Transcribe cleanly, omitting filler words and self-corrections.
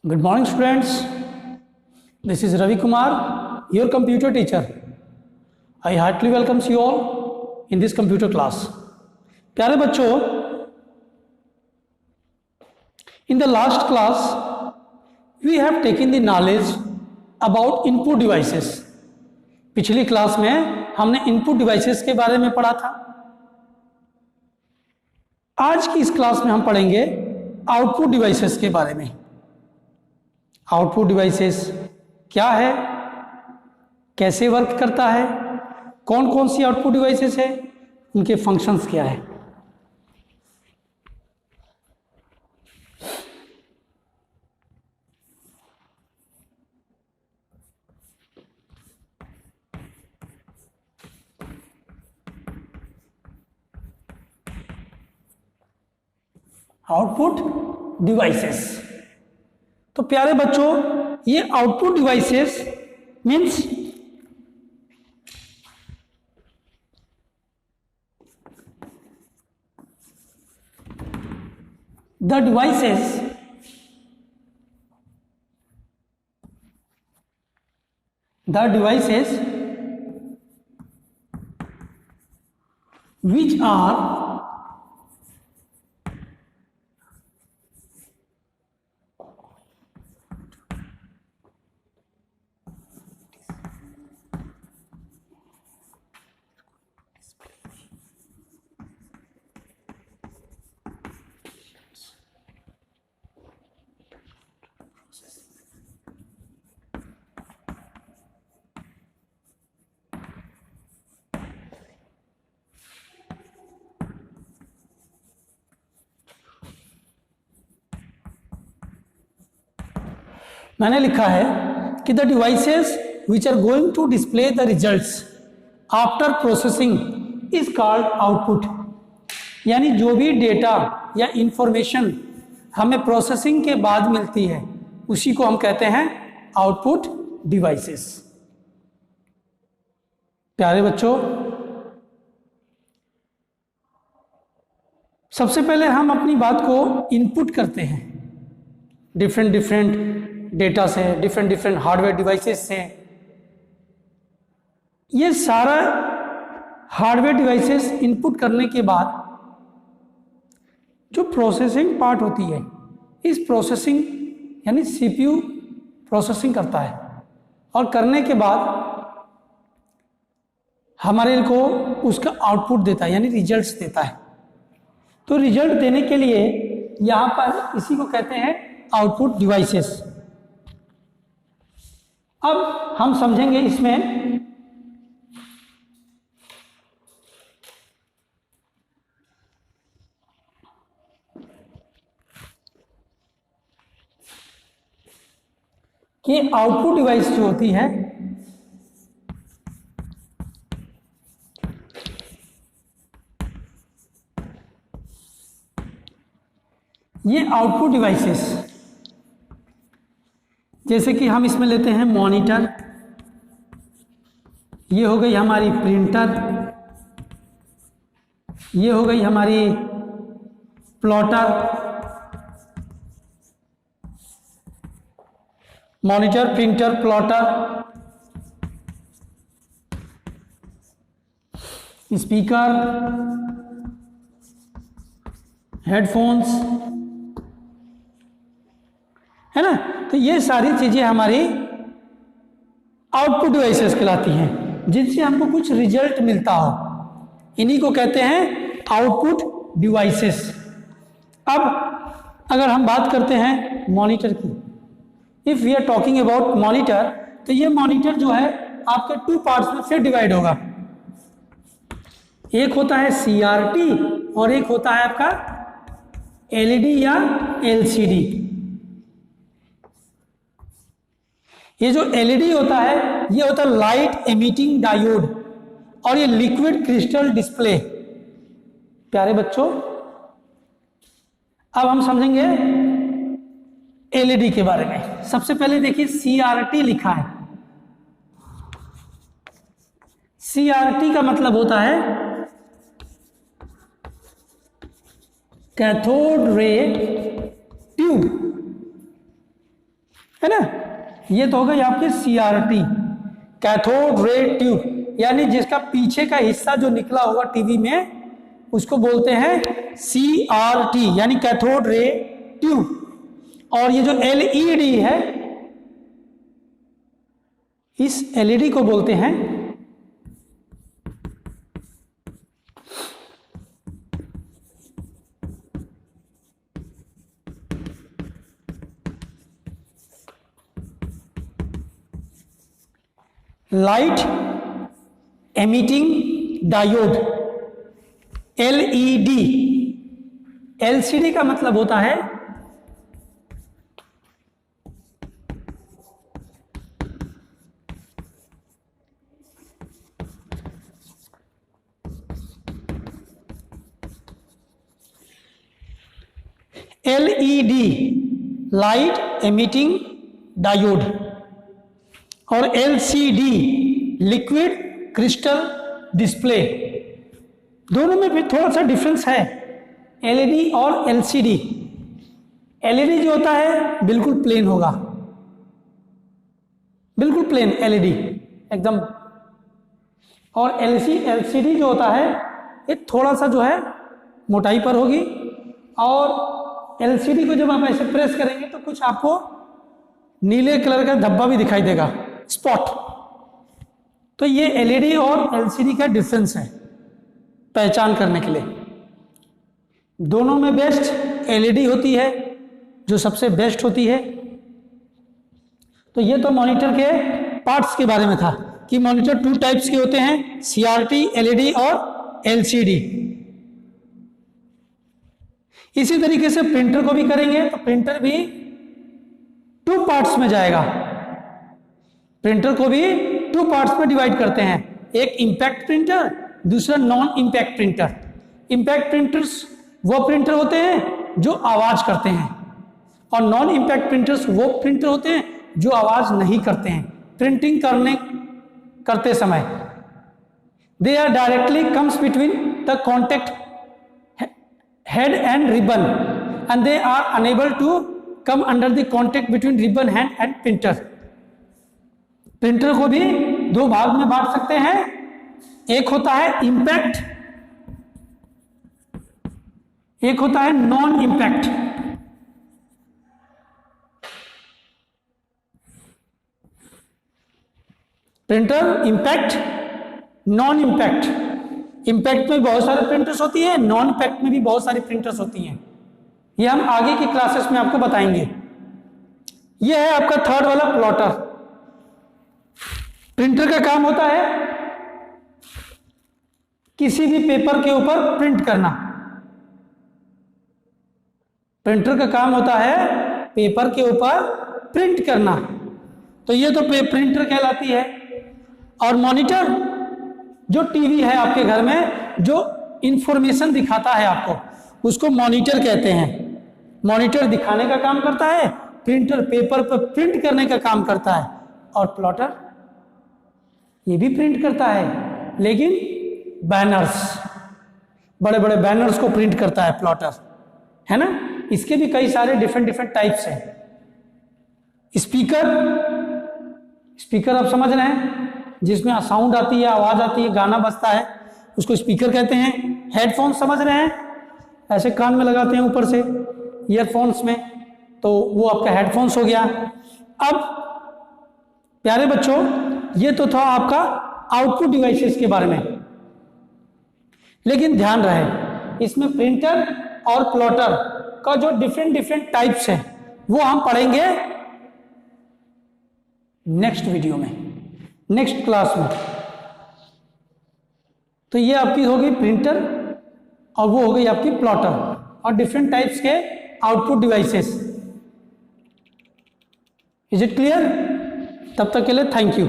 Good morning, students. This is Ravi Kumar, your computer teacher. I heartily welcome you all in this computer class. प्यारे बच्चों, in the last class, we have taken the knowledge about input devices. पिछली class में हमने input devices के बारे में पढ़ा था. आज की इस क्लास में हम पढ़ेंगे आउटपुट डिवाइसेस के बारे में. आउटपुट डिवाइसेस क्या है, कैसे वर्क करता है, कौन कौन सी आउटपुट डिवाइसेस है, उनके फंक्शंस क्या है. Output devices. तो प्यारे बच्चों, ये output devices means the devices which are मैंने लिखा है कि the devices which are going to display the results after processing is called output. यानी जो भी डेटा या इंफॉर्मेशन हमें प्रोसेसिंग के बाद मिलती है उसी को हम कहते हैं आउटपुट डिवाइसेस. प्यारे बच्चों, सबसे पहले हम अपनी बात को इनपुट करते हैं डिफरेंट डेटा से, डिफरेंट हार्डवेयर डिवाइसेस से. ये सारा हार्डवेयर डिवाइसेस इनपुट करने के बाद जो प्रोसेसिंग पार्ट होती है, इस प्रोसेसिंग यानी सीपीयू प्रोसेसिंग करता है और करने के बाद हमारे को उसका आउटपुट देता है यानी रिजल्ट्स देता है. तो रिजल्ट देने के लिए यहाँ पर इसी को कहते हैं आउटपुट डिवाइसेस. अब हम समझेंगे इसमें कि आउटपुट डिवाइस जो होती है ये आउटपुट डिवाइसेस जैसे कि हम इसमें लेते हैं मॉनिटर, ये हो गई हमारी प्रिंटर, ये हो गई हमारी plotter. Monitor, printer, plotter, speaker, headphones, है ना. तो ये सारी चीजें हमारी आउटपुट डिवाइसेस कहलाती हैं जिनसे हमको कुछ रिजल्ट मिलता हो. इन्हीं को कहते हैं आउटपुट डिवाइसेस. अब अगर हम बात करते हैं मॉनिटर की, if we are talking about monitor, तो ये मॉनिटर जो है आपके टू पार्ट्स में फिर डिवाइड होगा. एक होता है सीआरटी और एक होता है आपका एलईडी या एलसीडी. ये जो एलईडी होता है ये होता है लाइट एमिटिंग डायोड और ये लिक्विड क्रिस्टल डिस्प्ले. प्यारे बच्चों, अब हम समझेंगे एलईडी के बारे में. सबसे पहले देखिए सीआरटी लिखा है. सीआरटी का मतलब होता है कैथोड रे ट्यूब. है ना। ये तो हो गई आपकी CRT, कैथोड रे ट्यूब, यानी जिसका पीछे का हिस्सा जो निकला होगा टीवी में उसको बोलते हैं CRT, यानी कैथोड रे ट्यूब। और ये जो LED है, इस LED को बोलते हैं light emitting diode, LED। LCD का मतलब होता है LED, लाइट एमिटिंग डायोड, और LCD, लिक्विड क्रिस्टल डिस्प्ले। दोनों में भी थोड़ा सा डिफरेंस है, LED और LCD। LED जो होता है बिल्कुल प्लेन होगा, बिल्कुल प्लेन LED एकदम, और LCD जो होता है ये थोड़ा सा जो है मोटाई पर होगी, और LCD को जब आप ऐसे प्रेस करेंगे तो कुछ आपको नीले कलर का धब्बा भी दिखाई देगा, स्पॉट। तो ये LED और LCD का डिफरेंस है पहचान करने के लिए। दोनों में बेस्ट LED होती है, जो सबसे बेस्ट होती है। तो ये तो मॉनिटर के पार्ट्स के बारे में था कि मॉनिटर 2 टाइप्स के होते हैं, CRT, LED और LCD। इसी तरीके से प्रिंटर को भी करेंगे तो प्रिंटर भी 2 पार्ट्स में जाएगा। प्रिंटर को भी 2 पार्ट्स में डिवाइड करते हैं, एक इंपैक्ट प्रिंटर, दूसरा non impact printer. Impact printers वो प्रिंटर होते हैं जो आवाज करते हैं, और नॉन इंपैक्ट प्रिंटर्स वो प्रिंटर होते हैं जो आवाज नहीं करते हैं प्रिंटिंग करते समय। They are directly comes between the contact head and ribbon and they are unable to come under the contact between ribbon hand and printer। Printer को भी 2 भाग में बांट सकते हैं, एक होता है इंपैक्ट, एक होता है non impact. Printer impact, non impact. Impact में बहुत सारे प्रिंटर्स होती है, नॉन इंपैक्ट में भी बहुत सारी प्रिंटर्स होती हैं। ये हम आगे की क्लासेस में आपको बताएंगे। ये है आपका 3rd वाला प्लॉटर। प्रिंटर का काम होता है किसी भी पेपर के ऊपर प्रिंट करना। प्रिंटर का काम होता है पेपर के ऊपर प्रिंट करना, तो ये तो प्रिंटर कहलाती है। और मॉनिटर जो टीवी है आपके घर में जो इंफॉर्मेशन दिखाता है आपको, उसको मॉनिटर कहते हैं। मॉनिटर दिखाने का काम करता है, प्रिंटर पेपर पर प्रिंट करने का काम करता है, और प्लॉटर ये भी प्रिंट करता है, लेकिन बैनर्स, बड़े बड़े बैनर्स को प्रिंट करता है प्लॉटर, है ना। इसके भी कई सारे डिफरेंट टाइप्स हैं। स्पीकर आप समझ रहे हैं, जिसमें साउंड आती है, आवाज आती है, गाना बजता है, उसको स्पीकर कहते हैं। हेडफोन समझ रहे हैं, ऐसे कान में लगाते हैं ऊपर से ईयरफोन्स में, तो वो आपका हेडफोन्स हो गया। अब प्यारे बच्चों, ये तो था आपका आउटपुट डिवाइसेस के बारे में, लेकिन ध्यान रहे इसमें प्रिंटर और प्लॉटर का जो डिफरेंट टाइप्स है वो हम पढ़ेंगे नेक्स्ट वीडियो में, नेक्स्ट क्लास में। तो ये आपकी हो गई प्रिंटर और वो हो गई आपकी प्लॉटर और डिफरेंट टाइप्स के output devices. Is it clear? तब तक के लिए थैंक यू।